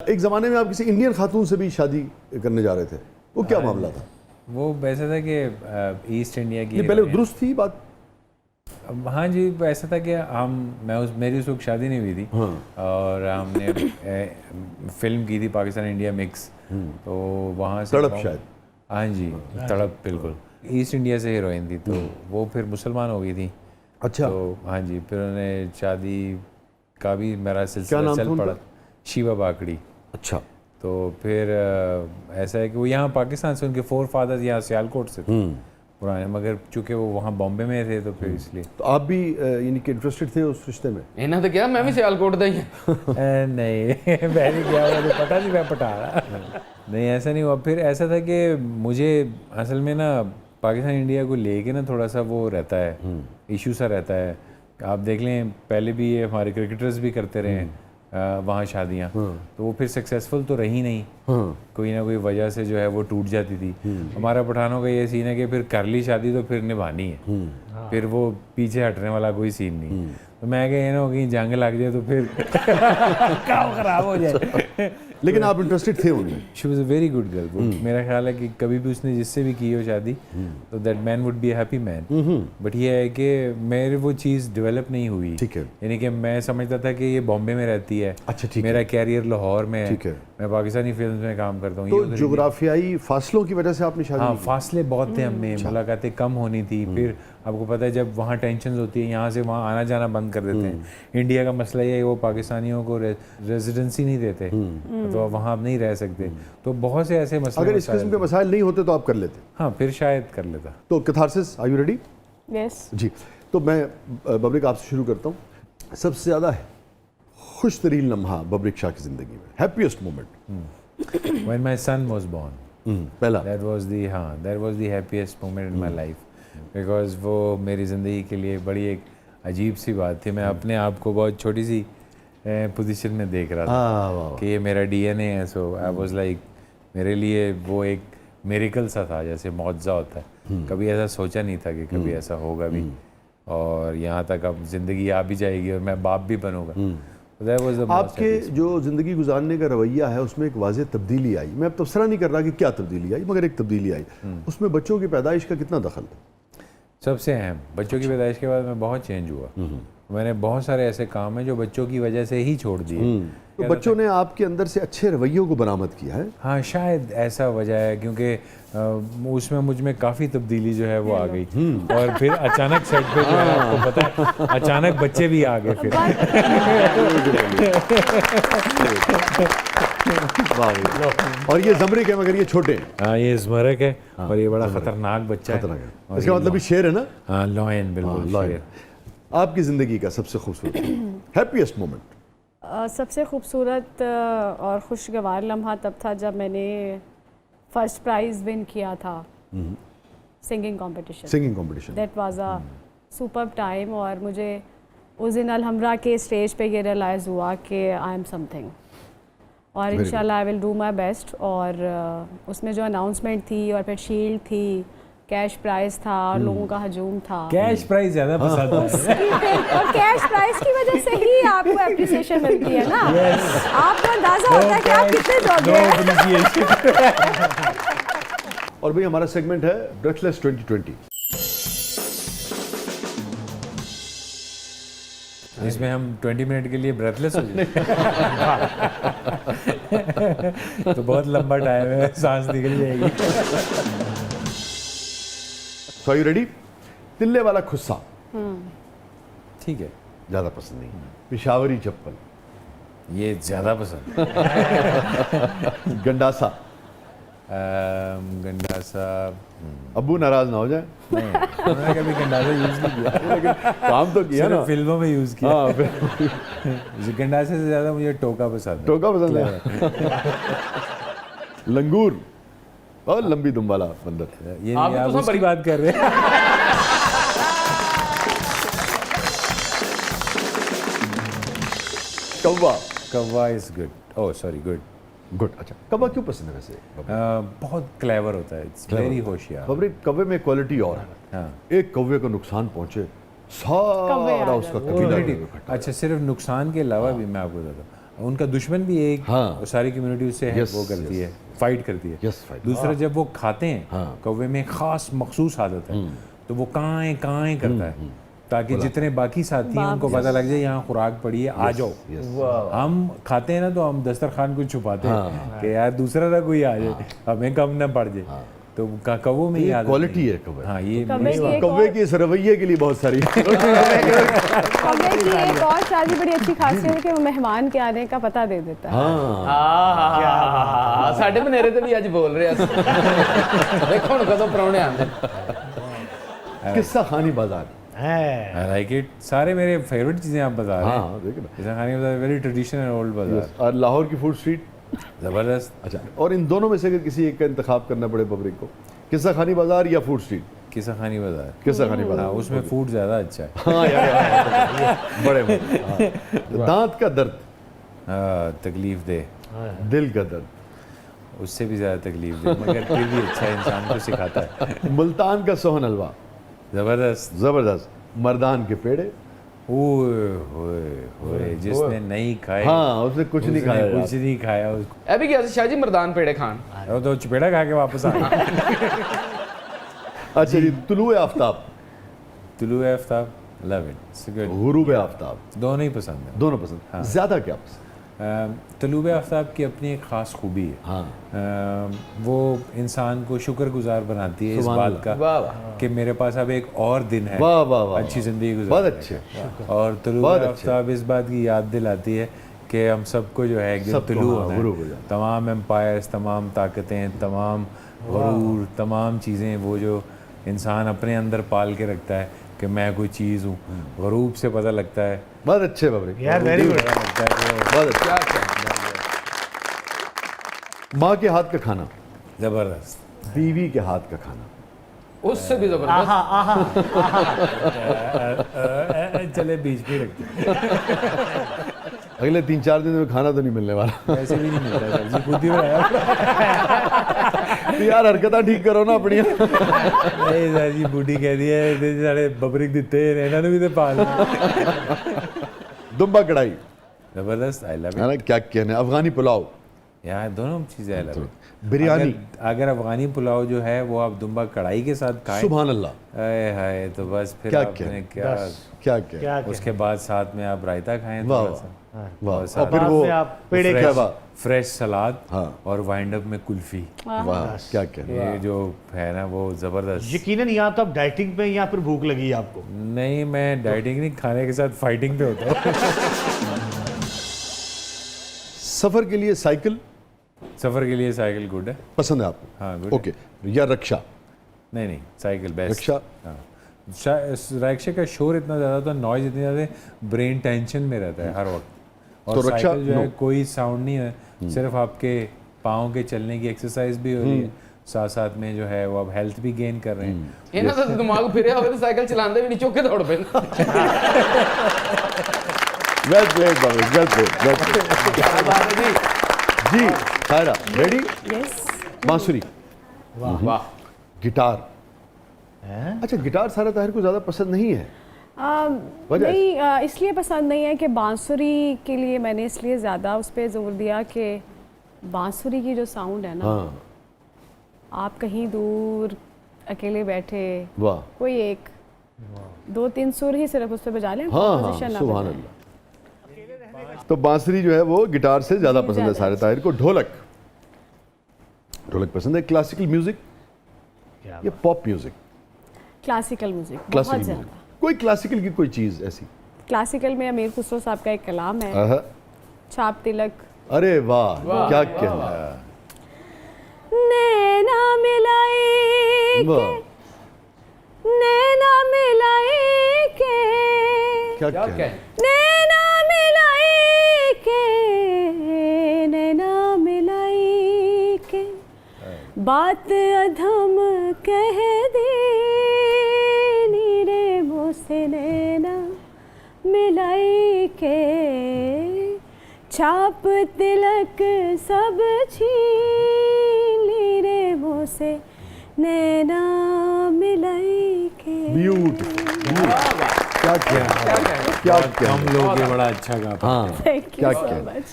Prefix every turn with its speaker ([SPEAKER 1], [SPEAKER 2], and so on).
[SPEAKER 1] एक ज़माने में आप किसी इंडियन खातून से भी शादी करने जा रहे थे, वो क्या मामला था?
[SPEAKER 2] वो वैसा था कि ईस्ट इंडिया की
[SPEAKER 1] ये पहले दुरुस्त थी बात?
[SPEAKER 2] हाँ जी, ऐसा था कि मेरी उस वक्त शादी नहीं हुई थी।
[SPEAKER 1] हाँ।
[SPEAKER 2] और हमने फिल्म की थी पाकिस्तान इंडिया मिक्स, तो वहाँ से
[SPEAKER 1] तड़प शायद।
[SPEAKER 2] हाँ जी, तड़प बिल्कुल। ईस्ट इंडिया से हीरोइन थी, तो वो फिर मुसलमान हो गई थी।
[SPEAKER 1] अच्छा।
[SPEAKER 2] तो हाँ जी, फिर उन्हें शादी का भी मेरा
[SPEAKER 1] क्या
[SPEAKER 2] सिलसिला
[SPEAKER 1] नाम था
[SPEAKER 2] चल
[SPEAKER 1] उनका?
[SPEAKER 2] पड़ा। शिवा बाकड़ी।
[SPEAKER 1] अच्छा।
[SPEAKER 2] तो फिर ऐसा है कि वो यहाँ पाकिस्तान से, उनके फोर फादर्स यहाँ सियालकोट से थे पुराने, मगर चूंकि वो वहाँ बॉम्बे में थे तो फिर इसलिए।
[SPEAKER 1] तो आप भी यानी कि इंटरेस्टेड थे उस रिश्ते में?
[SPEAKER 3] इन्हें तो क्या, मैं भी सियालकोट दा ही
[SPEAKER 2] नहीं मैंने क्या, मुझे पता नहीं, मैं पटा रहा नहीं, ऐसा नहीं हुआ। फिर ऐसा था कि मुझे असल में ना पाकिस्तान इंडिया को लेके ना थोड़ा सा वो रहता है, इशू सा रहता है। आप देख लें, पहले भी ये हमारे क्रिकेटर्स भी करते रहे वहाँ शादियाँ, तो वो फिर सक्सेसफुल तो रही नहीं। कोई ना कोई वजह से जो है वो टूट जाती थी। हमारा पठानों का ये सीन है कि फिर कर ली शादी तो फिर निभानी है, फिर वो पीछे हटने वाला कोई सीन नहीं। तो मैं कह ना, कहीं जंग लग जाए तो फिर काम खराब हो जाए।
[SPEAKER 1] लेकिन आप इंटरेस्टेड थे उनमें?
[SPEAKER 2] She was a very good girl. मेरा ख्याल है कि कभी भी उसने जिससे भी की हो शादी तो that man would be happy man. But ये है कि मेरे वो चीज़ डेवलप नहीं हुई।
[SPEAKER 1] ठीक है।
[SPEAKER 2] यानी कि मैं समझता था कि ये बॉम्बे में रहती है,
[SPEAKER 1] अच्छा, ठीक
[SPEAKER 2] मेरा कैरियर लाहौर में है,
[SPEAKER 1] ठीक है।
[SPEAKER 2] मैं पाकिस्तानी फिल्म में काम करता हूँ।
[SPEAKER 1] तो जोग्राफियाई फासलों की वजह से आपने शादी
[SPEAKER 2] हाँ,
[SPEAKER 1] नहीं की?
[SPEAKER 2] फासले बहुत थे हमें, मुलाकातें कम होनी थी। फिर आपको पता है जब वहाँ टेंशन होती है, यहाँ से वहाँ आना जाना बंद कर देते हैं। इंडिया का मसला ये है, वो पाकिस्तानियों को रेजिडेंसी नहीं देते, तो वहाँ आप नहीं रह सकते। तो बहुत से ऐसे मसले,
[SPEAKER 1] अगर इस किस्म के मसाइल नहीं होते तो आप कर लेते?
[SPEAKER 2] हाँ, फिर शायद कर लेता।
[SPEAKER 1] तो catharsis, are you ready?
[SPEAKER 4] Yes
[SPEAKER 1] जी। तो मैं बबरिक आपसे शुरू करता हूँ। सबसे ज़्यादा खुश तरीन लम्हा बबरिक शाह की ज़िंदगी में, happiest moment?
[SPEAKER 2] When my son was born,
[SPEAKER 1] पहला।
[SPEAKER 2] that was the happiest moment in my life, because वो मेरी ज़िंदगी के लिए बड़ी एक अजीब सी बात थी। मैं अपने आप को बहुत छोटी सी पोजीशन में देख रहा था कि ये मेरा DNA है। सो आई वाज लाइक, मेरे लिए वो एक मिरेकल सा था, जैसे मौजज़ा होता है। कभी ऐसा सोचा नहीं था कि कभी ऐसा होगा भी, और यहाँ तक अब ज़िंदगी आ भी जाएगी और मैं बाप भी बनूंगा।
[SPEAKER 1] आपके जो ज़िंदगी गुजारने का रवैया है उसमें एक वाज़ेह तब्दीली आई। मैं अब तबसरा नहीं कर रहा कि क्या तब्दीली आई, मगर एक तब्दीली आई। उसमें बच्चों की पैदाइश का कितना दखल था?
[SPEAKER 2] सबसे अहम, बच्चों की पैदाइश के बाद मैं बहुत चेंज हुआ। मैंने बहुत सारे ऐसे काम हैं जो बच्चों की वजह से ही छोड़ दिए।
[SPEAKER 1] तो बच्चों ने आपके अंदर से अच्छे रवैयों को बरामद किया है?
[SPEAKER 2] हाँ, शायद ऐसा वजह है, क्योंकि उसमें मुझ में काफ़ी तब्दीली जो है वो आ गई। और फिर अचानक सेट पे जो है, आपको पता है, अचानक बच्चे भी आ गए फिर।
[SPEAKER 1] और ये ज़मरिक है मगर ये छोटे हैं।
[SPEAKER 2] हाँ, ये ज़मरिक है और ये बड़ा ख़तरनाक बच्चा है।
[SPEAKER 1] खतरनाक है। इसका मतलब ये शेर है ना?
[SPEAKER 2] हाँ, लॉयन, बिल्कुल शेर।
[SPEAKER 1] आपकी ज़िंदगी का सबसे खूबसूरत हैप्पीएस्ट मोमेंट?
[SPEAKER 4] सबसे खूबसूरत और खुशगवार लम्हा तब था जब मैंने फर्स्ट प्राइज़ विन किया था singing competition. That was a superb time. और मुझे उस दिन अलहमरा के स्टेज पे ये रियलाइज़ हुआ कि आई एम समथिंग, और इंशाल्लाह I will do my best. और उसमें जो अनाउंसमेंट थी और फिर शील्ड थी, कैश प्राइज था और लोगों का हजूम था।
[SPEAKER 2] कैश प्राइज ज़्यादा पसंद है।
[SPEAKER 4] और कैश प्राइज की वजह से ही आपको एप्रिसिएशन मिलती है ना। आपको अंदाजा होता है कि आप कितने जोगे हैं।
[SPEAKER 1] और भाई हमारा सेगमेंट है ब्रेथलेस 2020।
[SPEAKER 2] इसमें हम 20 मिनट के लिए ब्रेथलेस हो जाए तो बहुत लंबा टाइम है, सांस निकल जाएगी।
[SPEAKER 1] So are you ready? तिल्ले वाला खुस्सा
[SPEAKER 2] ठीक है,
[SPEAKER 1] ज़्यादा पसंद नहीं। पिशावरी चप्पल,
[SPEAKER 2] ये ज़्यादा पसंद।
[SPEAKER 1] गंडासा,
[SPEAKER 2] गंडासा,
[SPEAKER 1] अब्बू नाराज ना हो जाए।
[SPEAKER 2] नहीं, उन्होंने कभी गंडासा यूज़ नहीं किया,
[SPEAKER 1] लेकिन काम तो किया ना,
[SPEAKER 2] फिल्मों में यूज़ किया।
[SPEAKER 1] हाँ,
[SPEAKER 2] गंडासे से ज़्यादा मुझे टोका पसंद है।
[SPEAKER 1] टोका पसंद है। लंगूर और लंबी दुम वाला बंदर।
[SPEAKER 2] ये आप उसकी बात कर रहे हैं।
[SPEAKER 1] कौवा।
[SPEAKER 2] कौवा is good. Oh sorry, good.
[SPEAKER 1] अच्छा, कौवा क्यों पसंद है वैसे?
[SPEAKER 2] बहुत क्लेवर होता है, इट्स वेरी होशियार।
[SPEAKER 1] कौवे में क्वालिटी और है।
[SPEAKER 2] हाँ,
[SPEAKER 1] एक कौवे को नुकसान पहुंचे, सारा उसका कबीला।
[SPEAKER 2] अच्छा, सिर्फ नुकसान के अलावा भी मैं आपको बताता हूँ, उनका दुश्मन भी एक
[SPEAKER 1] हाँ।
[SPEAKER 2] सारी कम्युनिटी उससे
[SPEAKER 1] Yes,
[SPEAKER 2] वो करती
[SPEAKER 1] yes.
[SPEAKER 2] है, फाइट करती है।
[SPEAKER 1] Yes, fight.
[SPEAKER 2] दूसरा जब वो खाते हैं
[SPEAKER 1] हाँ।
[SPEAKER 2] कौवे में खास मखसूस आदत है, तो वो काएं काएं करता है ताकि जितने बाकी साथी हैं उनको पता लग जाए यहाँ खुराक पड़ी है, आ जाओ। हम खाते हैं ना तो हम दस्तरखान को छुपाते हैं कि यार दूसरा ना कोई आ जाए, हमें कम ना पड़ जाए। तो कौवों में ये आदत
[SPEAKER 1] क्वालिटी
[SPEAKER 2] नहीं
[SPEAKER 1] है कौवे।
[SPEAKER 2] हाँ, ये
[SPEAKER 4] कौवे की एक
[SPEAKER 1] कौवे के इस रवैये के लिए बहुत सारी
[SPEAKER 4] कौवे की एक और शादी बड़ी अच्छी खासियत है कि वो मेहमान के आने का पता दे देता है।
[SPEAKER 1] हाँ
[SPEAKER 3] ਸਾਡੇ ਬਨੇਰੇ ਤੇ ਵੀ ਅੱਜ ਬੋਲ ਰਿਹਾ ਸੀ ਦੇਖੋ ਹੁਣ ਕਦੋਂ ਪਰੌਣੇ ਆਉਂਦੇ
[SPEAKER 1] किस्सा खानी बाजार
[SPEAKER 2] I like it। सारे मेरे फेवरेट चीज़ें आप बता रहे हैं।
[SPEAKER 1] हाँ देखिए ना।
[SPEAKER 2] किस्सा खानी बाजार वेरी ट्रेडिशनल ओल्ड बाजार,
[SPEAKER 1] और लाहौर की फूड स्ट्रीट।
[SPEAKER 2] ज़बरदस्त।
[SPEAKER 1] अच्छा, और इन दोनों में से अगर किसी एक का इंतखाब करना पड़े पब्लिक को, किस्सा खानी बाजार या फूड स्ट्रीट?
[SPEAKER 2] किस्सा खानी बाजार।
[SPEAKER 1] किस्सा खानी
[SPEAKER 2] हाँ,
[SPEAKER 1] बाजार।
[SPEAKER 2] उसमें फूड ज़्यादा अच्छा है।
[SPEAKER 1] हाँ यार बड़े हाँ। दांत का दर्द,
[SPEAKER 2] हाँ, तकलीफ दे,
[SPEAKER 1] दिल का दर्द,
[SPEAKER 2] उससे भी ज़्यादा तकलीफ दे, मगर फिर भी अच्छा इंसान को सिखाता है।
[SPEAKER 1] मुल्तान का सोहन हलवा,
[SPEAKER 2] ज़बरदस्त।
[SPEAKER 1] जबरदस्त, मर्दान के पेड़े।
[SPEAKER 2] ओए होए होए, जिसने नहीं खाए
[SPEAKER 1] हाँ उसने कुछ नहीं
[SPEAKER 2] उसने
[SPEAKER 1] खाया
[SPEAKER 2] कुछ नहीं खाया उसको
[SPEAKER 3] ਇਹ ਵੀ ਗਿਆ ਸੀ ਸ਼ਾਹ जी मर्दान पेड़े खान
[SPEAKER 2] वो तो चपेड़ा खा के वापस आ गया।
[SPEAKER 1] अच्छा जी, तुलुए आफ्ताब,
[SPEAKER 2] तुलू आफ्ताब लव इट, इट्स गुड।
[SPEAKER 1] गुरूब आफ्ताब,
[SPEAKER 2] दोनों ही पसंद है।
[SPEAKER 1] दोनों पसंद। ज्यादा क्या पसंद?
[SPEAKER 2] तलूब आफ्ताब की अपनी एक ख़ास खूबी है।
[SPEAKER 1] हाँ
[SPEAKER 2] वो इंसान को शुक्रगुजार बनाती है इस
[SPEAKER 1] सुभान
[SPEAKER 2] बात का
[SPEAKER 3] वाह वाह
[SPEAKER 2] कि मेरे पास अब एक और दिन है
[SPEAKER 1] वाह वाह वाह,
[SPEAKER 2] अच्छी ज़िंदगी
[SPEAKER 1] बहुत
[SPEAKER 2] गुजारने
[SPEAKER 1] अच्छे।
[SPEAKER 2] की। और तलूब
[SPEAKER 1] बहुत अच्छे।
[SPEAKER 2] आफ्ताब इस बात की याद दिलाती है कि हम सबको जो है एक दिन
[SPEAKER 1] सबको,
[SPEAKER 2] तुलू
[SPEAKER 1] हाँ,
[SPEAKER 2] होना
[SPEAKER 1] गुरूब हो
[SPEAKER 2] है।
[SPEAKER 1] जाना।
[SPEAKER 2] तमाम एम्पायर्स, तमाम ताकतें, तमाम गुरूर, तमाम चीज़ें वो जो इंसान अपने अंदर पाल के रखता है कि मैं कोई चीज़ हूँ, गरूब से पता लगता है।
[SPEAKER 1] बहुत अच्छे बाबरी
[SPEAKER 5] यार वेरी गुड।
[SPEAKER 2] पता लगता है वो
[SPEAKER 1] बहुत अच्छा। माँ के हाथ का खाना,
[SPEAKER 2] ज़बरदस्त।
[SPEAKER 1] बीवी के हाथ का खाना,
[SPEAKER 3] उससे भी जबरदस्त
[SPEAKER 2] चले बीच में रखते
[SPEAKER 1] अगले 3-4 दिन में खाना तो नहीं मिलने वाला।
[SPEAKER 2] ऐसे भी नहीं मिलता सर जी, खुद ही बनाया।
[SPEAKER 1] तो यार हरकतां ठीक करो ना अपनी।
[SPEAKER 2] नहीं सर जी, बूढ़ी कह दी है साढ़े बबरिक दिते इन्होंने भी तो पाल
[SPEAKER 1] दुम्बा कढ़ाई,
[SPEAKER 2] जबरदस्त। आई लव
[SPEAKER 1] है ना, क्या कहने, अफगानी पुलाव,
[SPEAKER 2] यार दोनों चीज़ें आई लव।
[SPEAKER 1] बिरयानी,
[SPEAKER 2] अगर अफगानी पुलाव जो है वो आप दुम्बा कढ़ाई के साथ खाएं,
[SPEAKER 1] सुभान अल्लाह,
[SPEAKER 2] आए हाय, तो बस फिर
[SPEAKER 1] क्या
[SPEAKER 2] आपने
[SPEAKER 1] कहने,
[SPEAKER 2] क्या
[SPEAKER 1] क्या क्या
[SPEAKER 5] क्या
[SPEAKER 2] उसके बाद साथ में आप रायता खाएं
[SPEAKER 1] वाह
[SPEAKER 2] थोड़ा सा,
[SPEAKER 1] वाह।
[SPEAKER 2] और
[SPEAKER 1] और
[SPEAKER 2] साथ
[SPEAKER 1] फिर
[SPEAKER 5] बाद
[SPEAKER 1] वो
[SPEAKER 5] में आप पेड़े
[SPEAKER 1] क्या वाह
[SPEAKER 2] फ्रेश सलाद
[SPEAKER 1] हाँ।
[SPEAKER 2] और वाइंड अप में कुल्फी,
[SPEAKER 1] वाह, क्या कहने।
[SPEAKER 2] ये जो है ना वो ज़बरदस्त।
[SPEAKER 5] यकीनन यहाँ तो आप डाइटिंग पे या फिर भूख लगी है आपको?
[SPEAKER 2] नहीं, मैं डाइटिंग नहीं, खाने के साथ फाइटिंग पे होता हूँ।
[SPEAKER 1] सफर के लिए साइकिल
[SPEAKER 2] सफ़र के लिए साइकिल गुड है।
[SPEAKER 1] पसंद है आपको?
[SPEAKER 2] हाँ, गुड।
[SPEAKER 1] ओके, या रक्षा?
[SPEAKER 2] नहीं, साइकिल बेस्ट।
[SPEAKER 1] रिक्शा?
[SPEAKER 2] हाँ, रिक्शे का शोर इतना ज़्यादा होता है, नॉइज इतनी ज़्यादा है, ब्रेन टेंशन में रहता है हर वक्त। और
[SPEAKER 1] तो रक्षा?
[SPEAKER 2] साइकिल जो है
[SPEAKER 1] नो।
[SPEAKER 2] कोई साउंड नहीं है, सिर्फ आपके पाँव के चलने की एक्सरसाइज भी हो रही है, साथ साथ में जो है वो आप हेल्थ भी गेन कर रहे हैं।
[SPEAKER 3] ਇਹਨਾਂ ਦਾ ਦਿਮਾਗ ਫਿਰਿਆ ਹੋਵੇ ਤਾਂ ਸਾਈਕਲ ਚਲਾਉਂਦੇ ਵੀ ਨਹੀਂ ਚੁੱਕ ਕੇ ਦੌੜ ਪੈਂਦਾ
[SPEAKER 1] वेल प्लेड बाबू, वेल प्लेड, वेल प्लेड।
[SPEAKER 3] क्या बात है जी
[SPEAKER 1] जी सायरा रेडी?
[SPEAKER 4] यस।
[SPEAKER 1] बांसुरी,
[SPEAKER 3] वाह
[SPEAKER 1] गिटार। अच्छा, गिटार सारा ताहिर को ज़्यादा पसंद नहीं है? वजह?
[SPEAKER 4] नहीं, इसलिए पसंद नहीं है कि बांसुरी के लिए मैंने इसलिए ज़्यादा उस पर जोर दिया कि बांसुरी की जो साउंड है ना,
[SPEAKER 1] हाँ
[SPEAKER 4] आप कहीं दूर अकेले बैठे,
[SPEAKER 1] वाह,
[SPEAKER 4] कोई एक 2-3 सुर ही सिर्फ उस पर बजा लें,
[SPEAKER 1] हाँ हाँ,
[SPEAKER 4] composition ना
[SPEAKER 1] सुभान
[SPEAKER 4] बजाएं।
[SPEAKER 1] अल्लाह। तो बांसुरी जो है वो गिटार से ज़्यादा पसंद है सारे ताहिर को। ढोलक, ढोलक पसंद है। क्लासिकल म्यूजिक या पॉप म्यूजिक?
[SPEAKER 4] क्लासिकल म्यूजिक बहुत
[SPEAKER 1] क्लासिकल
[SPEAKER 4] ज़्यादा।
[SPEAKER 1] म्यूजिक, कोई क्लासिकल की कोई चीज़ ऐसी?
[SPEAKER 4] क्लासिकल में अमीर खुसरो साहब का एक कलाम है,
[SPEAKER 1] आहा,
[SPEAKER 4] छाप तिलक।
[SPEAKER 1] अरे वाह, क्या कहना,
[SPEAKER 4] नैना मिलाई
[SPEAKER 1] वाह,
[SPEAKER 4] नैना मिलाई के,
[SPEAKER 1] क्या
[SPEAKER 3] क्या
[SPEAKER 1] कहना,
[SPEAKER 4] नैना मिलाई के, नैना मिलाई के, बात अधम कह दी नीरे मुझसे नैना मिलाई के, छाप तिलक सब छीन ली रे मुझसे नैना मिलाई के।
[SPEAKER 1] ब्यूटीफुल, क्या कहना, क्या
[SPEAKER 2] कम
[SPEAKER 1] कहना,
[SPEAKER 2] लोग ये बड़ा अच्छा गा पाते हैं।
[SPEAKER 1] हाँ,
[SPEAKER 4] Thank you
[SPEAKER 1] क्या
[SPEAKER 4] so
[SPEAKER 1] कहना।
[SPEAKER 4] much.